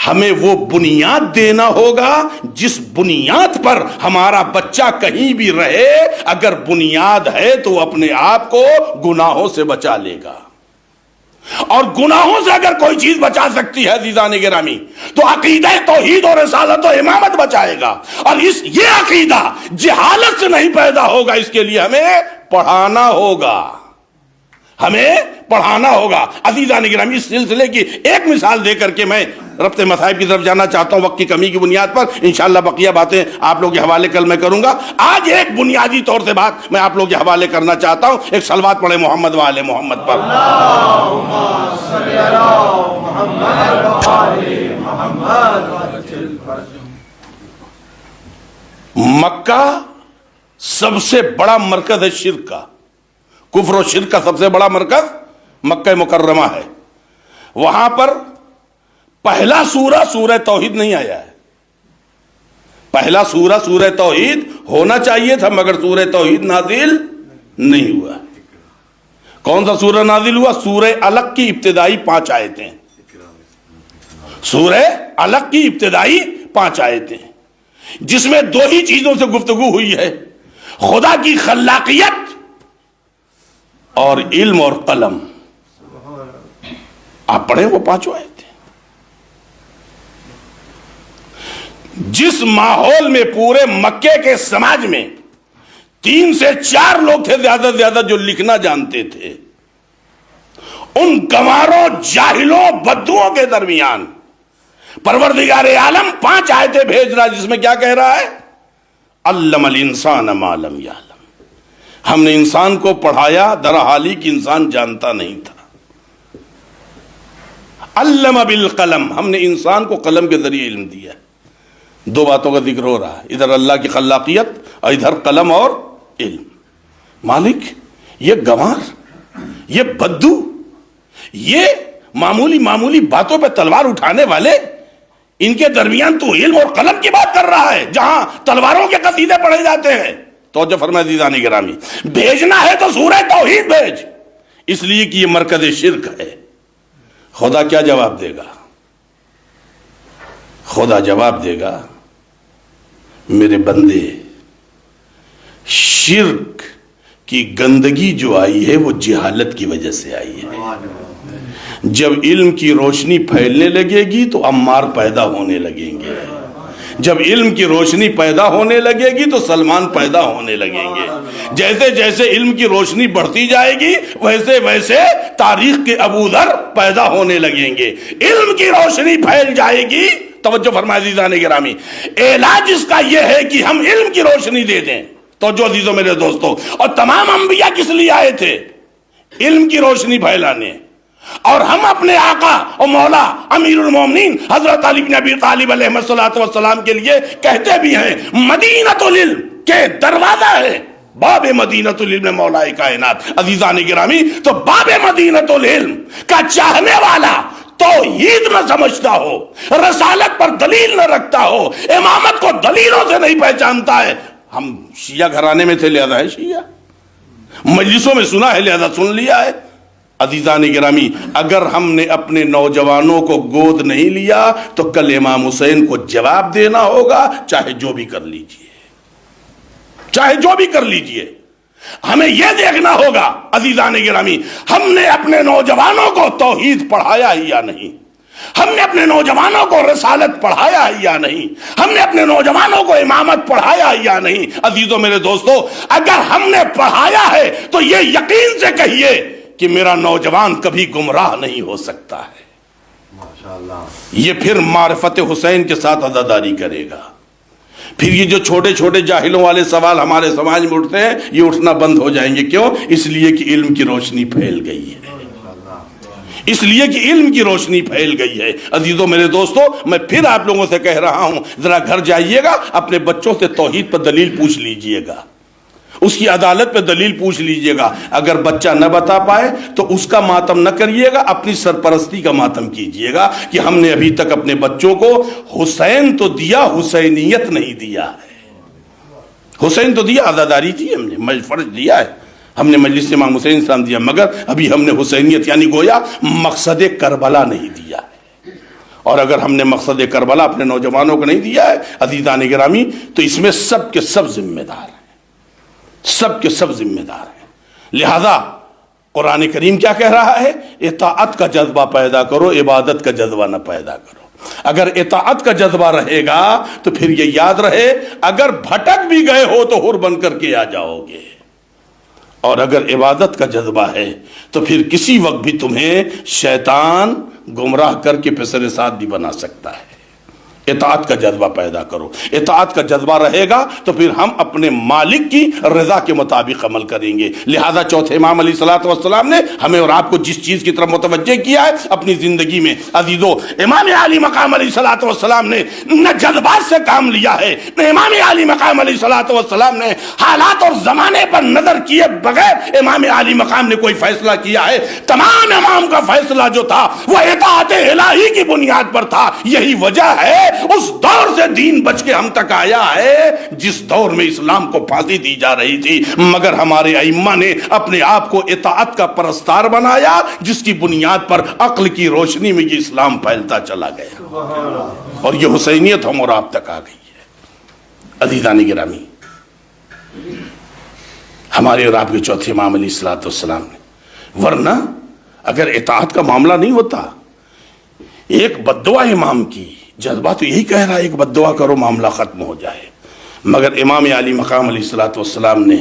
ہمیں وہ بنیاد دینا ہوگا جس بنیاد پر ہمارا بچہ کہیں بھی رہے، اگر بنیاد ہے تو وہ اپنے آپ کو گناہوں سے بچا لے گا، اور گناہوں سے اگر کوئی چیز بچا سکتی ہے عزیزان گرامی تو عقیدہ توحید اور رسالت و امامت بچائے گا، اور یہ عقیدہ جہالت سے نہیں پیدا ہوگا، اس کے لیے ہمیں پڑھانا ہوگا، ہمیں پڑھانا ہوگا۔ عزیزان گرامی، اس سلسلے کی ایک مثال دے کر کے میں ربط مصائب کی طرف جانا چاہتا ہوں، وقت کی کمی کی بنیاد پر، انشاءاللہ بقیہ باتیں آپ لوگ کے حوالے کل میں کروں گا۔ آج ایک بنیادی طور سے بات میں آپ لوگ کے حوالے کرنا چاہتا ہوں، ایک صلوات پڑھیں محمد و آل محمد پر۔ اللہم صلی علی محمد و آل محمد۔ مکہ سب سے بڑا مرکز ہے شرک کا، کفر و شرک کا سب سے بڑا مرکز مکہ مکرمہ ہے۔ وہاں پر پہلا سورہ سورہ توحید نہیں آیا ہے، پہلا سورہ سورہ توحید ہونا چاہیے تھا مگر سورہ توحید نازل نہیں ہوا۔ کون سا سورہ نازل ہوا؟ سورہ علق کی ابتدائی 5 آیتیں، سورہ علق کی ابتدائی 5 آیتیں، جس میں 2 ہی چیزوں سے گفتگو ہوئی ہے، خدا کی خلاقیت اور علم اور قلم۔ آپ پڑھیں وہ 5 آیتیں۔ جس ماحول میں پورے مکے کے سماج میں 3 سے 4 لوگ تھے زیادہ سے زیادہ جو لکھنا جانتے تھے، ان گنواروں جاہلوں بدوؤں کے درمیان پروردگار عالم 5 آیتیں بھیج رہا، جس میں کیا کہہ رہا ہے؟ علم الانسان ما لم یعلم، ہم نے انسان کو پڑھایا درحالی کہ انسان جانتا نہیں تھا۔ علم بالقلم، ہم نے انسان کو قلم کے ذریعے علم دیا۔ 2 باتوں کا ذکر ہو رہا ہے، ادھر اللہ کی خلاقیت اور ادھر قلم اور علم۔ مالک، یہ گنوار، یہ بدو، یہ معمولی باتوں پہ تلوار اٹھانے والے، ان کے درمیان تو علم اور قلم کی بات کر رہا ہے جہاں تلواروں کے قصیدے پڑھے جاتے ہیں۔ توجہ فرمائے عزیزان گرامی، بھیجنا ہے تو سورہ توحید بھیج، اس لیے کہ یہ مرکز شرک ہے۔ خدا کیا جواب دے گا؟ خدا جواب دے گا، میرے بندے، شرک کی گندگی جو آئی ہے وہ جہالت کی وجہ سے آئی ہے۔ جب علم کی روشنی پھیلنے لگے گی تو عمار پیدا ہونے لگیں گے، جب علم کی روشنی پیدا ہونے لگے گی تو سلمان پیدا ہونے لگیں گے. جیسے جیسے علم کی روشنی بڑھتی جائے گی ویسے ویسے تاریخ کے ابو ذر پیدا ہونے لگیں گے. علم کی روشنی پھیل جائے گی. توجہ فرمائے عزیزان گرامی, علاج اس کا یہ ہے کہ ہم علم کی روشنی دے دیں. توجہ عزیزوں میرے دوستوں, اور تمام انبیاء کس لیے آئے تھے؟ علم کی روشنی پھیلانے. اور ہم اپنے آقا اور مولا امیر المومنین حضرت علی بن ابی طالب علیہ السلام کے لیے کہتے بھی ہیں مدینۃ العلم کے دروازہ ہے, باب مدینۃ العلم مولا کائنات. عزیزان گرامی, تو باب مدینۃ العلم کا چاہنے والا توحید نہ سمجھتا ہو, رسالت پر دلیل نہ رکھتا ہو, امامت کو دلیلوں سے نہیں پہچانتا ہے. ہم شیعہ گھرانے میں تھے لہذا ہے شیعہ, مجلسوں میں سنا ہے لہذا سن لیا ہے. عزیزان گرامی, اگر ہم نے اپنے نوجوانوں کو گود نہیں لیا تو کل امام حسین کو جواب دینا ہوگا, چاہے جو بھی کر لیجئے, چاہے جو بھی کر لیجئے. ہمیں یہ دیکھنا ہوگا عزیزان گرامی, ہم نے اپنے نوجوانوں کو توحید پڑھایا ہی یا نہیں, ہم نے اپنے نوجوانوں کو رسالت پڑھایا ہے یا نہیں, ہم نے اپنے نوجوانوں کو امامت پڑھایا ہے یا نہیں. عزیزوں میرے دوستو, اگر ہم نے پڑھایا ہے تو یہ یقین سے کہیے کہ میرا نوجوان کبھی گمراہ نہیں ہو سکتا ہے. یہ پھر معرفت حسین کے ساتھ عزاداری کرے گا. پھر یہ جو چھوٹے چھوٹے جاہلوں والے سوال ہمارے سماج میں اٹھتے ہیں یہ اٹھنا بند ہو جائیں گے. کیوں؟ اس لیے کہ علم کی روشنی پھیل گئی ہے, اس لیے کہ علم کی روشنی پھیل گئی ہے. عزیزوں میرے دوستو, میں پھر آپ لوگوں سے کہہ رہا ہوں, ذرا گھر جائیے گا, اپنے بچوں سے توحید پر دلیل پوچھ لیجئے گا, اس کی عدالت پہ دلیل پوچھ لیجئے گا. اگر بچہ نہ بتا پائے تو اس کا ماتم نہ کریے گا, اپنی سرپرستی کا ماتم کیجئے گا کہ ہم نے ابھی تک اپنے بچوں کو حسین تو دیا, حسینیت نہیں دیا ہے. حسین تو دیا, عزاداری تھی, ہم نے فرض دیا ہے, ہم نے مجلس امام حسین السلام دیا, مگر ابھی ہم نے حسینیت یعنی گویا مقصد کربلا نہیں دیا ہے. اور اگر ہم نے مقصد کربلا اپنے نوجوانوں کو نہیں دیا ہے عزیزان گرامی, تو اس میں سب کے سب ذمہ دار ہیں, سب کے سب ذمہ دار ہیں. لہذا قرآن کریم کیا کہہ رہا ہے؟ اطاعت کا جذبہ پیدا کرو, عبادت کا جذبہ نہ پیدا کرو. اگر اطاعت کا جذبہ رہے گا تو پھر یہ یاد رہے, اگر بھٹک بھی گئے ہو تو حر بن کر کے آ جاؤ گے. اور اگر عبادت کا جذبہ ہے تو پھر کسی وقت بھی تمہیں شیطان گمراہ کر کے پسر ساتھ بھی بنا سکتا ہے. اطاعت کا جذبہ پیدا کرو. اطاعت کا جذبہ رہے گا تو پھر ہم اپنے مالک کی رضا کے مطابق عمل کریں گے. لہذا چوتھے امام علیہ السلام نے ہمیں اور آپ کو جس چیز کی طرف متوجہ کیا ہے اپنی زندگی میں, عزیزو, امام علی مقام علیہ السلام نے نہ جذبات سے کام لیا ہے, نہ امام علی مقام علیہ السلام نے حالات اور زمانے پر نظر کیے بغیر امام علی مقام نے کوئی فیصلہ کیا ہے. تمام امام کا فیصلہ جو تھا وہ اطاعت الہی کی بنیاد پر تھا. یہی وجہ ہے اس دور سے دین بچ کے ہم تک آیا ہے جس دور میں اسلام کو پھانسی دی جا رہی تھی, مگر ہمارے ائمہ نے اپنے آپ کو اطاعت کا پرستار بنایا جس کی بنیاد پر عقل کی روشنی میں یہ اسلام پھیلتا چلا گیا اور یہ حسینیت ہم اور آپ تک آ گئی ہے. عزیزان گرامی, ہمارے اور آپ کے چوتھے امام علیہ السلام نے, ورنہ اگر اطاعت کا معاملہ نہیں ہوتا, ایک بددعا امام کی, جذبہ تو یہی کہہ رہا ہے ایک بددعا کرو معاملہ ختم ہو جائے, مگر امام علی مقام علیہ السلام نے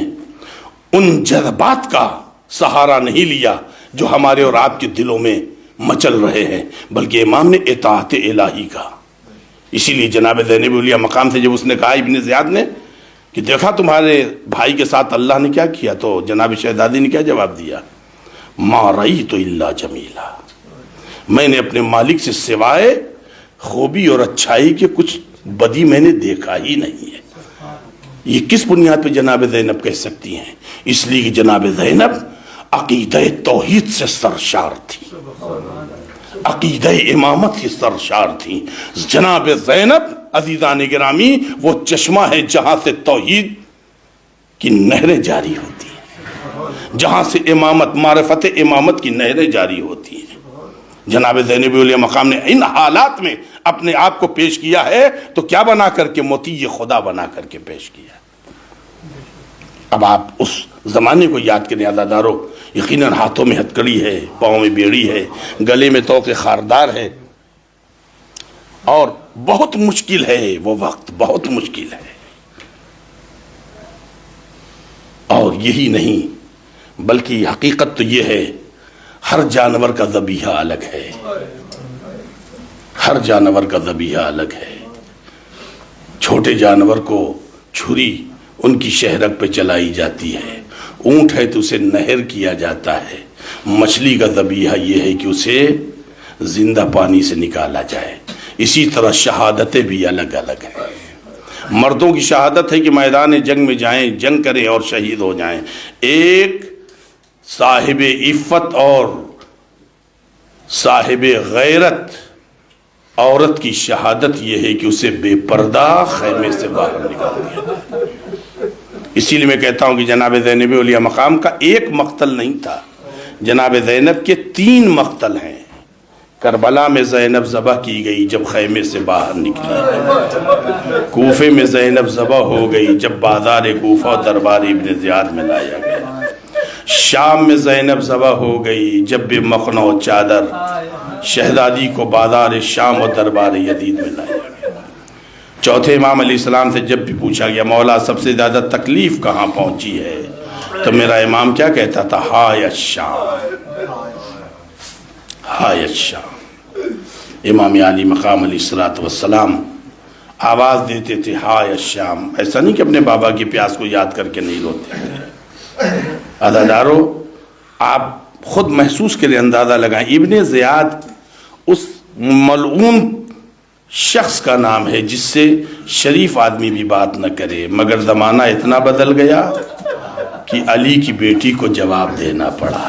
ان جذبات کا سہارا نہیں لیا جو ہمارے اور آپ کے دلوں میں مچل رہے ہیں, بلکہ امام نے اطاعت الہی کا. اسی لیے جناب زینب اولیاء مقام سے جب اس نے کہا ابن زیاد نے کہ دیکھا تمہارے بھائی کے ساتھ اللہ نے کیا کیا, تو جناب شہزادی نے کیا جواب دیا؟ ما رأیت الا جمیلا, میں نے اپنے مالک سے سوائے خوبی اور اچھائی کے کچھ بدی میں نے دیکھا ہی نہیں ہے. یہ کس بنیاد پہ جناب زینب کہہ سکتی ہیں؟ اس لیے کہ جناب زینب عقیدہ توحید سے سرشار تھی, عقیدہ امامت کی سرشار تھی. جناب زینب عزیزان گرامی وہ چشمہ ہے جہاں سے توحید کی نہریں جاری ہوتی ہیں, جہاں سے امامت, معرفت امامت کی نہریں جاری ہوتی ہیں. جناب زینب اولیاء مقام نے ان حالات میں اپنے آپ کو پیش کیا ہے تو کیا بنا کر کے؟ مطیع خدا بنا کر کے پیش کیا. اب آپ اس زمانے کو یاد کریں عزادارو, یقیناً ہاتھوں میں ہتکڑی ہے, پاؤں میں بیڑی ہے, گلے میں توق خاردار ہے, اور بہت مشکل ہے وہ وقت، بہت مشکل ہے. اور یہی نہیں بلکہ حقیقت تو یہ ہے ہر جانور کا ذبیحہ الگ ہے، ہر جانور کا ذبیحہ الگ ہے. چھوٹے جانور کو چھری ان کی شہرک پہ چلائی جاتی ہے، اونٹ ہے تو اسے نہر کیا جاتا ہے. مچھلی کا ذبیحہ یہ ہے کہ اسے زندہ پانی سے نکالا جائے. اسی طرح شہادتیں بھی الگ الگ ہیں. مردوں کی شہادت ہے کہ میدان جنگ میں جائیں، جنگ کریں اور شہید ہو جائیں. ایک صاحب عفت اور صاحب غیرت عورت کی شہادت یہ ہے کہ اسے بے پردہ خیمے سے باہر نکال دیا. اسی لیے میں کہتا ہوں کہ جناب زینب اولیاء مقام کا ایک مقتل نہیں تھا، جناب زینب کے 3 مقتل ہیں. کربلا میں زینب ذبح کی گئی جب خیمے سے باہر نکلی، کوفے میں زینب ذبح ہو گئی جب بازار کوفہ دربار ابن زیاد میں لایا گیا، شام میں زینب ذبح ہو گئی جب بے مخنہ و چادر شہزادی کو بازار شام و دربار یزید میں لایا گیا. چوتھے امام علیہ السلام سے جب بھی پوچھا گیا مولا سب سے زیادہ تکلیف کہاں پہنچی ہے، تو میرا امام کیا کہتا تھا؟ ہائے الشام، ہائے الشام. امام علی مقام علیہ السلام آواز دیتے تھے ہائے الشام. ایسا نہیں کہ اپنے بابا کی پیاس کو یاد کر کے نہیں روتے تھے. عزادارو آپ خود محسوس کریں، اندازہ لگائیں. ابن زیاد اس ملعون شخص کا نام ہے جس سے شریف آدمی بھی بات نہ کرے، مگر زمانہ اتنا بدل گیا کہ علی کی بیٹی کو جواب دینا پڑا.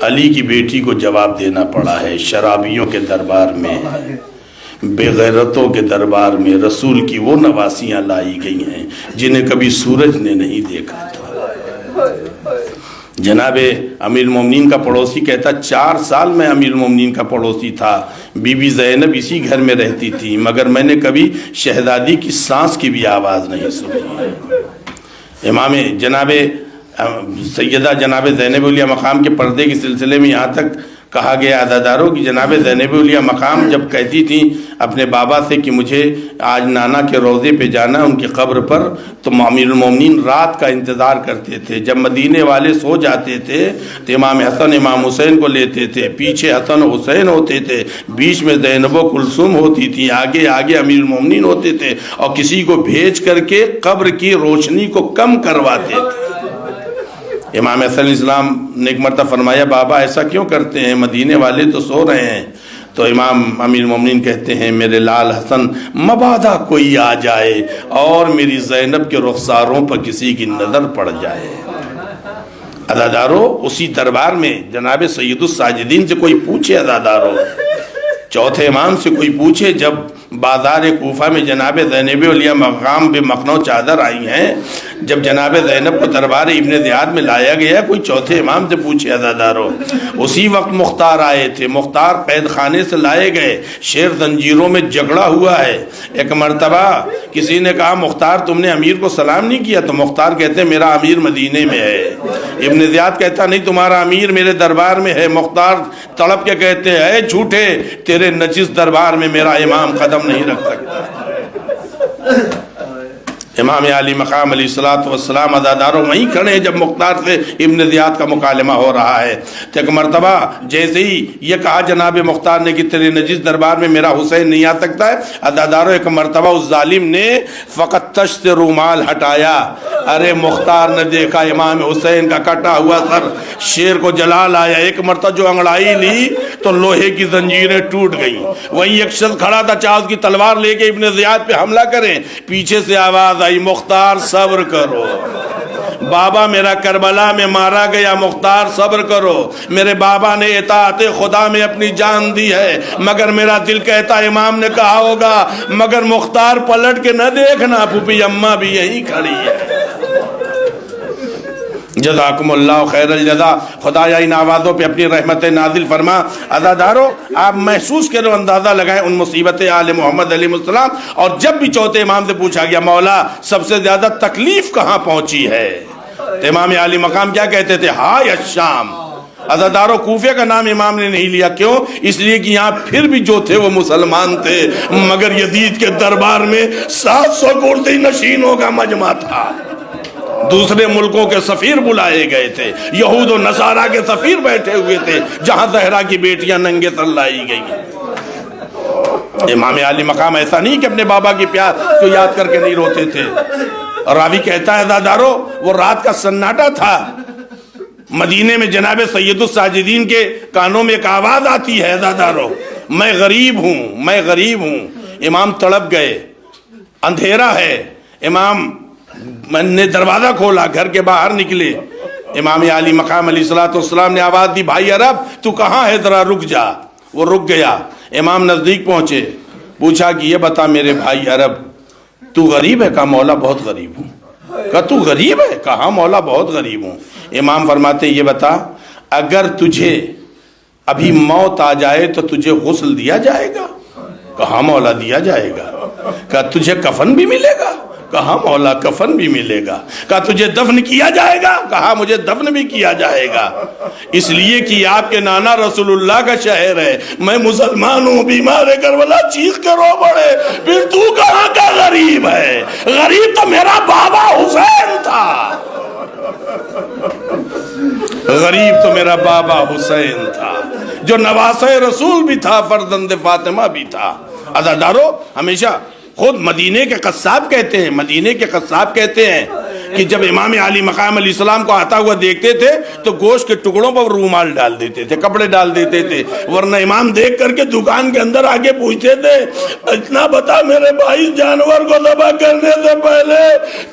علی کی بیٹی کو جواب دینا پڑا ہے. شرابیوں کے دربار میں، بے غیرتوں کے دربار میں رسول کی وہ نواسیاں لائی گئی ہیں جنہیں کبھی سورج نے نہیں دیکھا تھا. جناب امیر المومنین کا پڑوسی کہتا 4 سال میں امیر المومنین کا پڑوسی تھا، بی بی زینب اسی گھر میں رہتی تھی، مگر میں نے کبھی شہزادی کی سانس کی بھی آواز نہیں سنی. امام جناب سیدہ جناب زینب اولیاء مقام کے پردے کے سلسلے میں یہاں تک کہا گیا عزاداروں کہ جناب زینب اولیاء مقام جب کہتی تھیں اپنے بابا سے کہ مجھے آج نانا کے روضے پہ جانا ان کی قبر پر، تو امیر المومنین رات کا انتظار کرتے تھے. جب مدینے والے سو جاتے تھے تو امام حسن امام حسین کو لیتے تھے، پیچھے حسن و حسین ہوتے تھے، بیچ میں زینب و کلثوم ہوتی تھی، آگے آگے امیر المومنین ہوتے تھے، اور کسی کو بھیج کر کے قبر کی روشنی کو کم کرواتے تھے. امام حسن علیہ السلام نے ایک مرتبہ فرمایا بابا ایسا کیوں کرتے ہیں، مدینے والے تو سو رہے ہیں. تو امام امیر المومنین کہتے ہیں میرے لال حسن مبادا کوئی آ جائے اور میری زینب کے رخساروں پر کسی کی نظر پڑ جائے. عزادارو اسی دربار میں جناب سید الساجدین سے کوئی پوچھے، عزادارو چوتھے امام سے کوئی پوچھے، جب بازار کوفہ میں جناب زینب اولیاء مقام بے مخنہ و چادر آئی ہیں، جب جناب زینب کو دربار ابن زیاد میں لایا گیا، کوئی چوتھے امام سے پوچھے عزادارو. اسی وقت مختار آئے تھے، مختار قید خانے سے لائے گئے، شیر زنجیروں میں جگڑا ہوا ہے. ایک مرتبہ کسی نے کہا مختار تم نے امیر کو سلام نہیں کیا، تو مختار کہتے ہیں میرا امیر مدینے میں ہے. ابن زیاد کہتا نہیں تمہارا امیر میرے دربار میں ہے. مختار تڑپ کے کہتے ہیں اے جھوٹے، تیرے نجس دربار میں میرا امام قدم نہیں رکھ سکتا. امام علی مقام علیہ السلام عزاداروں وہیں کھڑے ہیں جب مختار سے ابن زیاد کا مکالمہ ہو رہا ہے. تو ایک مرتبہ جیسے ہی یہ کہا جناب مختار نے کہ تیرے نجس دربار میں میرا حسین نہیں آ سکتا ہے، عزاداروں ایک مرتبہ اس ظالم نے فقط تش سے رومال ہٹایا، ارے مختار نے دیکھا امام حسین کا کٹا ہوا سر، شیر کو جلال آیا. ایک مرتبہ جو انگڑائی لی تو لوہے کی زنجیریں ٹوٹ گئیں. وہیں ایک شخص کھڑا تھا چاہے اس کی تلوار لے کے ابن زیاد پہ حملہ کریں، پیچھے سے آواز آئی مختار صبر کرو، بابا میرا کربلا میں مارا گیا، مختار صبر کرو، میرے بابا نے اطاعت خدا میں اپنی جان دی ہے، مگر میرا دل کہتا امام نے کہا ہوگا مگر مختار پلٹ کے نہ دیکھنا، پھوپھی اماں بھی یہیں کھڑی ہے. جزاکم اللہ خیر الجزا. خدایا ان آوازوں پہ اپنی رحمت نازل فرما. عزادارو آپ محسوس کرو، اندازہ لگائیں ان مصیبت آل محمد علیہ السلام. اور جب بھی چوتھے امام سے پوچھا گیا مولا سب سے زیادہ تکلیف کہاں پہنچی ہے، تو امام علی مقام کیا کہتے تھے ہائے الشام، عزادارو کوفے کا نام امام نے نہیں لیا، کیوں؟ اس لیے کہ یہاں پھر بھی جو تھے وہ مسلمان تھے، مگر یزید کے دربار میں 700 کرسی نشینوں کا مجمع تھا، دوسرے ملکوں کے سفیر بلائے گئے تھے، یہود و نصارہ کے سفیر بیٹھے ہوئے تھے، جہاں زہرا کی بیٹیاں ننگے سر لائی گئی۔ امام عالی مقام ایسا نہیں کہ اپنے بابا کی پیار کو یاد کر کے نہیں روتے تھے۔ راوی کہتا ہے عزادارو وہ رات کا سناٹا تھا، مدینے میں جناب سید الساجدین کے کانوں میں ایک آواز آتی ہے، عزادارو میں غریب ہوں۔ امام تڑپ گئے، اندھیرا ہے، امام نے دروازہ کھولا، گھر کے باہر نکلے، امام عالی مقام علیہ السلام نے آواز دی، بھائی عرب تو کہاں ہے، ذرا رک جا۔ وہ رک گیا، امام نزدیک پہنچے، پوچھا کہ یہ بتا میرے بھائی عرب تو غریب ہے؟ کہا مولا بہت غریب ہوں۔ کہا تو غریب ہے؟ کہا مولا بہت غریب ہوں۔ امام فرماتے یہ بتا اگر تجھے ابھی موت آ جائے تو تجھے غسل دیا جائے گا؟ کہا مولا دیا جائے گا۔ کہا تجھے کفن بھی ملے گا؟ کہا مولا کفن بھی ملے گا۔ کہا تجھے دفن کیا جائے گا؟ کہا مجھے دفن بھی کیا جائے گا، اس لیے کہ آپ کے نانا رسول اللہ کا شہر ہے، میں مسلمان ہوں، بیمار کربلا چیخ کے رو پڑے، پھر تو کہاں کا غریب ہے؟ غریب تو میرا بابا حسین تھا، غریب تو میرا بابا حسین تھا جو نواسہ رسول بھی تھا، فرزند فاطمہ بھی تھا۔ عزادارو ہمیشہ خود مدینے کے قصاب کہتے ہیں کہ جب امام علی مقام علیہ السلام کو آتا ہوا دیکھتے تھے تو گوشت کے ٹکڑوں پر رومال ڈال دیتے تھے، کپڑے ڈال دیتے تھے، ورنہ امام دیکھ کر کے دکان کے اندر آگے پوچھتے تھے اتنا بتا میرے بھائی جانور کو ذبح کرنے سے پہلے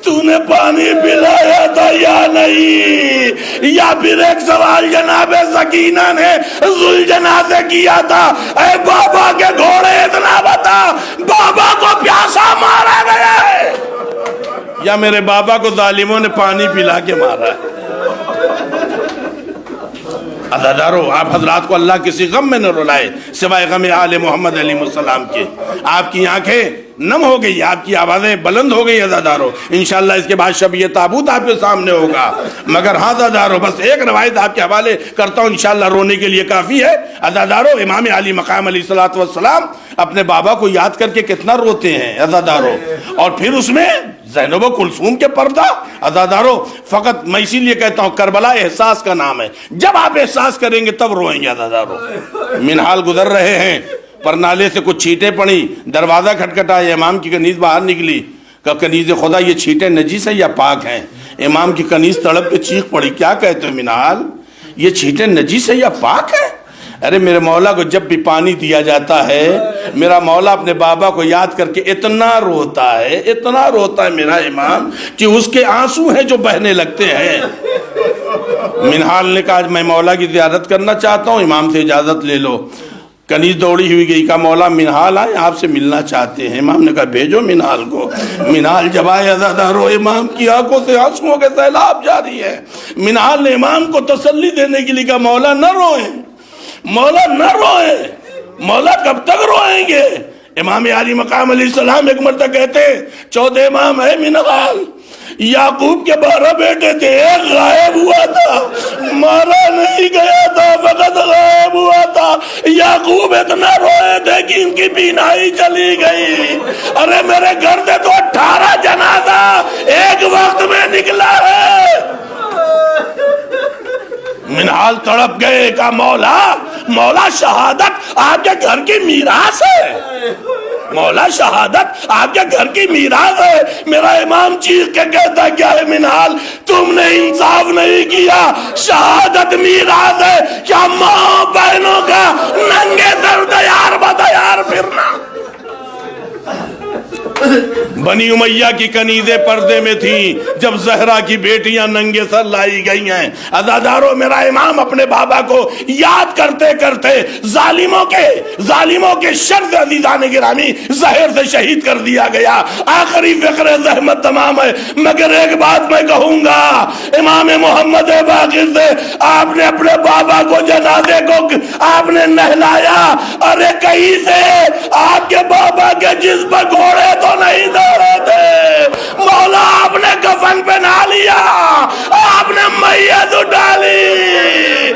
تو نے پانی پلایا تھا یا نہیں؟ یا پھر ایک سوال جناب سکینہ نے ذوالجناح سے کیا تھا، اے بابا کے گھوڑے اتنا بتا بابا کو پیاسا مارا گیا ہے یا میرے بابا کو ظالموں نے پانی پلا کے مارا ہے؟ عزادارو آپ حضرات کو اللہ کسی غم میں نہ رلائے سوائے غم آل محمد علیہ السلام کے۔ آپ کی آنکھیں نم ہو گئی، آپ کی آوازیں بلند ہو گئی عزادارو، انشاءاللہ اس کے بعد شب یہ تابوت آپ کے سامنے ہوگا، مگر ہاں عزادارو بس ایک روایت آپ کے حوالے کرتا ہوں، انشاءاللہ رونے کے لیے کافی ہے۔ عزادارو امام علی مقام علیہ السلام اپنے بابا کو یاد کر کے کتنا روتے ہیں عزادارو، اور پھر اس میں زینب و کلثوم کے پردہ۔ عزادارو فقط میں اسی لیے کہتا ہوں کربلا احساس کا نام ہے، جب آپ احساس کریں گے تب روئیں گے عزادارو۔ منہال گزر رہے ہیں، پر نالے سے کچھ چھینٹیں پڑی، دروازہ کھٹکھٹایا، امام کی کنیز باہر نکلی، کہ کنیز خدا یہ چھینٹیں نجیس ہیں یا پاک ہیں؟ امام کی کنیز تڑپ کے چیخ پڑی، کیا کہتے ہو منہال، یہ چھینٹیں نجیس ہیں یا پاک ہیں؟ ارے میرے مولا کو جب بھی پانی دیا جاتا ہے میرا مولا اپنے بابا کو یاد کر کے اتنا روتا ہے میرا امام کہ اس کے آنسو ہیں جو بہنے لگتے ہیں۔ منہال نے کہا میں مولا کی زیارت کرنا چاہتا ہوں، امام سے اجازت لے لو۔ کنیز دوڑی ہوئی گئی، کہا مولا منہال آئے آپ سے ملنا چاہتے ہیں۔ امام نے کہا بھیجو منہال کو۔ منہال جب آئے عزادارو امام کی آنکھوں سے آنسوؤں کے سیلاب جاری ہے۔ منہال نے امام کو تسلی دینے کے لیے کہا مولا نہ روئیں، مولا نہ روئیں، مولا کب تک روئیں گے؟ امام علی مقام علیہ السلام ایک مرتبہ کہتے چوتھے امام ہے منہال، یعقوب کے 12 بیٹے تھے، ایک غائب ہوا تھا، مارا نہیں گیا تھا، فقط غائب ہوا تھا۔ یعقوب اتنا روئے تھے کہ ان کی بینائی چلی گئی۔ ارے میرے گھر سے تو 18 جنازہ ایک وقت میں نکلا ہے۔ منہال تڑپ گئے، کہا مولا شہادت آپ کے گھر کی میراث ہے، مولا شہادت آپ کے گھر کی میراث ہے۔ میرا امام چیخ کے کہتا کیا ہے منہال تم نے انصاف نہیں کیا، شہادت میراث ہے، کیا ماں بہنوں کا ننگے سر دیار بدیار پھرنا؟ بنی امیہ کی کنیزیں پردے میں تھیں جب زہرا کی بیٹیاں ننگے سر لائی گئی ہیں۔ عزادارو میرا امام اپنے بابا کو یاد کرتے کرتے ظالموں کے شر سے عزیزان گرامی زہر سے شہید کر دیا گیا۔ آخری فقر زحمت تمام ہے، مگر ایک بات میں کہوں گا، امام محمد باقر سے آپ نے اپنے بابا کو جنازے کو آپ نے نہلایا، ارے کہیں سے آپ کے بابا کے جسم پر گھوڑے تو نہیں دوڑے تھے، مولا آپ نے کفن پہنا لیا، آپ نے میت ڈالی،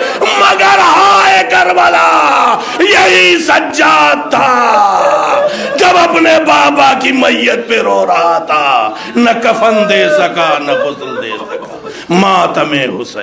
وہی سجاد تھا جب اپنے بابا کی میت پہ رو رہا تھا، نہ کفن دے سکا نہ غسل دے سکا، ماتم حسین۔